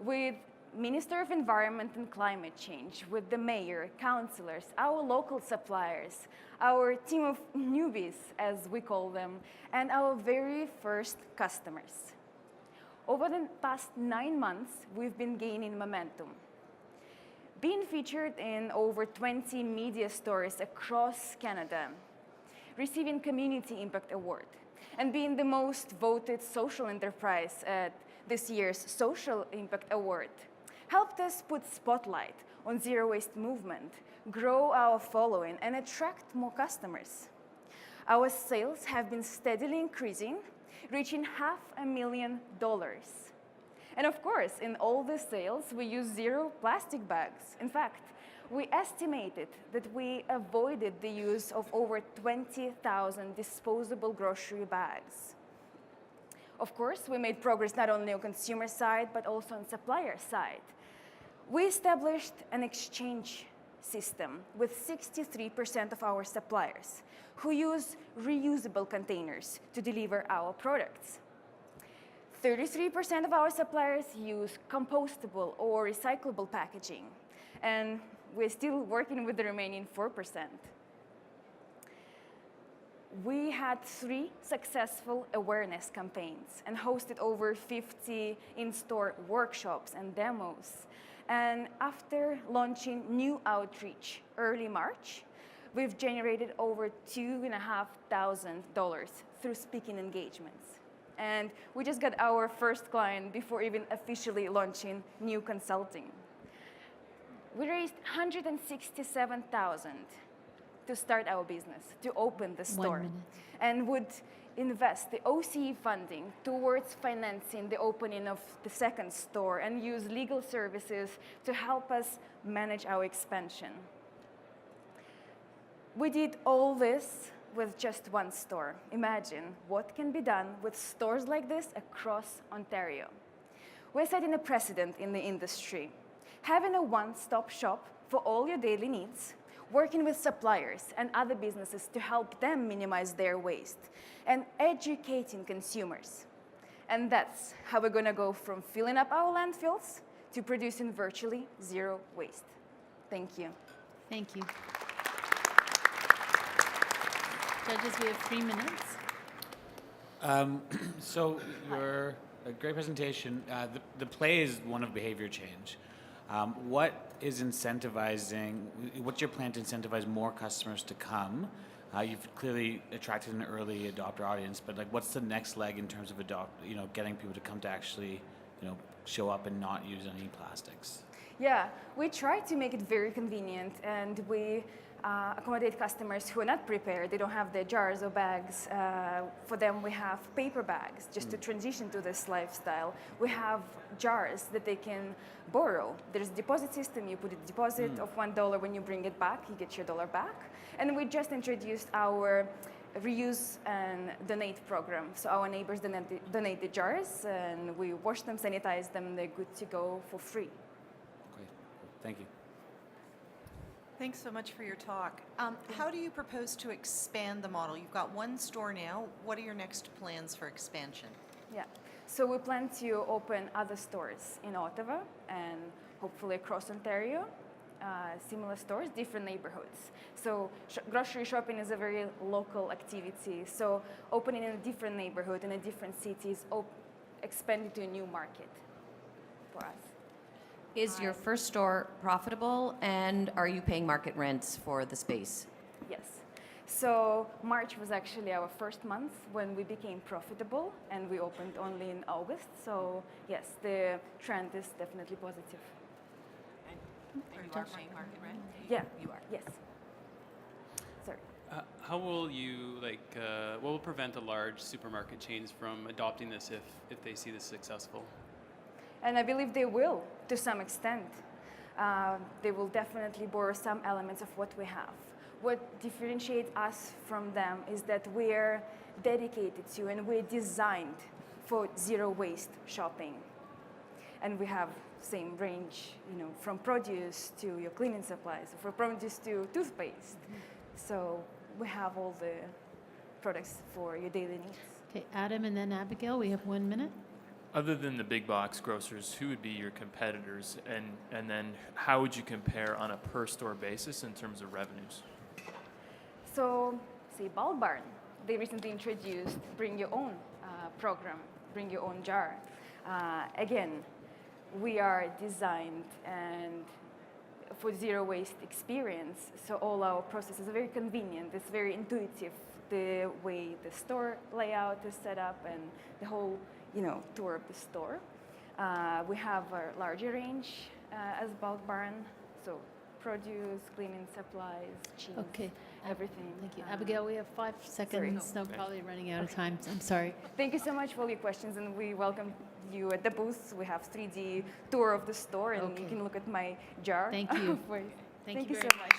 With Minister of Environment and Climate Change, with the Mayor, councillors, our local suppliers, our team of newbies, as we call them, and our very first customers. Over the past 9 months, we've been gaining momentum. Being featured in over 20 media stories across Canada, receiving Community Impact Award, and being the most voted social enterprise at this year's Social Impact Award, helped us put spotlight on zero waste movement, grow our following, and attract more customers. Our sales have been steadily increasing, reaching $500,000. And of course, in all the sales, we use zero plastic bags. In fact, we estimated that we avoided the use of over 20,000 disposable grocery bags. Of course, we made progress not only on consumer side, but also on supplier side. We established an exchange system with 63% of our suppliers who use reusable containers to deliver our products. 33% of our suppliers use compostable or recyclable packaging, and we're still working with the remaining 4%. We had 3 successful awareness campaigns and hosted over 50 in-store workshops and demos. And after launching new outreach early March, we've generated over $2,500 through speaking engagements. And we just got our first client before even officially launching new consulting. We raised $167,000 to start our business, to open the store, and would invest the OCE funding towards financing the opening of the second store and use legal services to help us manage our expansion. We did all this with just one store. Imagine what can be done with stores like this across Ontario. We're setting a precedent in the industry. Having a one-stop shop for all your daily needs, working with suppliers and other businesses to help them minimize their waste, and educating consumers. And that's how we're gonna go from filling up our landfills to producing virtually zero waste. Thank you. Thank you. Judges, we have 3 minutes. So your a great presentation. The play is one of behavior change. What is incentivizing? What's your plan to incentivize more customers to come? You've clearly attracted an early adopter audience, but like, what's the next leg in terms of getting people to come to actually, show up and not use any plastics? Yeah, we try to make it very convenient, and we accommodate customers who are not prepared. They don't have their jars or bags. For them, we have paper bags just to transition to this lifestyle. We have jars that they can borrow. There's a deposit system. You put a deposit of $1. When you bring it back, you get your dollar back. And we just introduced our reuse and donate program. So our neighbors donate the jars, and we wash them, sanitize them, and they're good to go for free. Great. Thank you. Thanks so much for your talk. How do you propose to expand the model? You've got one store now. What are your next plans for expansion? Yeah, so we plan to open other stores in Ottawa and hopefully across Ontario. Similar stores, different neighborhoods. So grocery shopping is a very local activity. So opening in a different neighborhood, in a different city is expanding to a new market for us. Is your first store profitable, and are you paying market rents for the space? Yes. So March was actually our first month when we became profitable, and we opened only in August. So yes, the trend is definitely positive. And you are paying market rent? Yeah. You are? Yes. Sorry. How will you, what will prevent a large supermarket chains from adopting this if they see this successful? And I believe they will, to some extent. They will definitely borrow some elements of what we have. What differentiates us from them is that we're dedicated to and we're designed for zero waste shopping. And we have same range, from produce to your cleaning supplies, from produce to toothpaste. So we have all the products for your daily needs. Okay, Adam and then Abigail, we have 1 minute. Other than the big box grocers, who would be your competitors, and then how would you compare on a per store basis in terms of revenues? So, say Bulk Barn, they recently introduced Bring Your Own program, Bring Your Own Jar. Again, we are designed and for zero waste experience, so all our processes are very convenient. It's very intuitive, the way the store layout is set up and the whole tour of the store. We have a larger range as Bulk Barn, so produce, cleaning supplies, cheese, everything. Thank you. Abigail, we have 5 seconds. No, probably running out of time. I'm sorry. Thank you so much for all your questions, and we welcome you at the booth. We have 3D tour of the store, and you can look at my jar. Thank you. Thank you so much.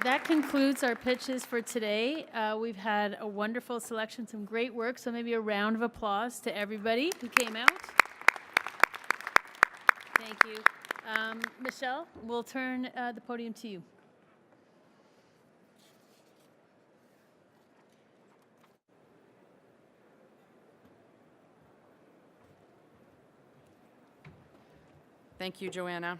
That concludes our pitches for today. We've had a wonderful selection, some great work, so maybe a round of applause to everybody who came out. Thank you. Michelle, we'll turn the podium to you. Thank you, Joanna.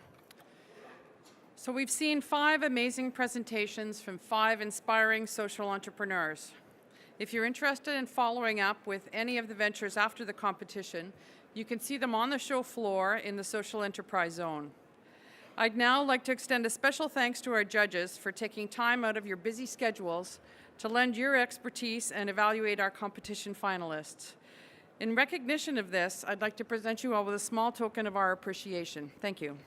So we've seen 5 amazing presentations from 5 inspiring social entrepreneurs. If you're interested in following up with any of the ventures after the competition, you can see them on the show floor in the social enterprise zone. I'd now like to extend a special thanks to our judges for taking time out of your busy schedules to lend your expertise and evaluate our competition finalists. In recognition of this, I'd like to present you all with a small token of our appreciation. Thank you.